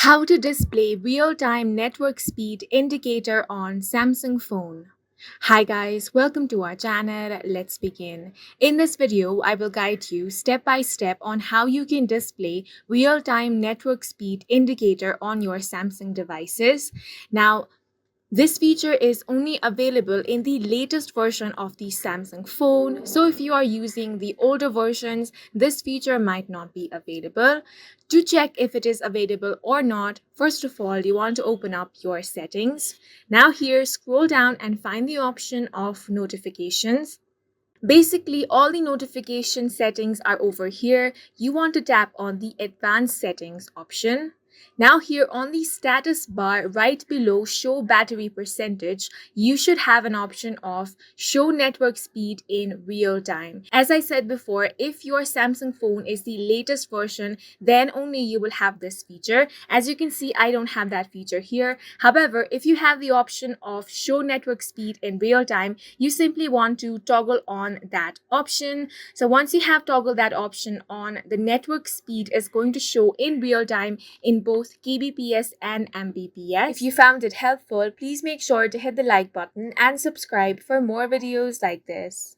How to display real-time network speed indicator on Samsung phone. Hi guys, welcome to our channel. Let's begin. In this video, I will guide you step by step on how you can display real-time network speed indicator on your Samsung devices. Now, this feature is only available in the latest version of the Samsung phone. So if you are using the older versions, this feature might not be available. To check if it is available or not, first of all, you want to open up your settings. Now here, scroll down and find the option of notifications. Basically, all the notification settings are over here. You want to tap on the advanced settings option. Now here on the status bar right below show battery percentage, you should have an option of show network speed in real time. As I said before, if your Samsung phone is the latest version, then only you will have this feature. As you can see, I don't have that feature here. However, if you have the option of show network speed in real time, you simply want to toggle on that option. So once you have toggled that option on, the network speed is going to show in real time in both kbps and mbps. If you found it helpful, please make sure to hit the like button and subscribe for more videos like this.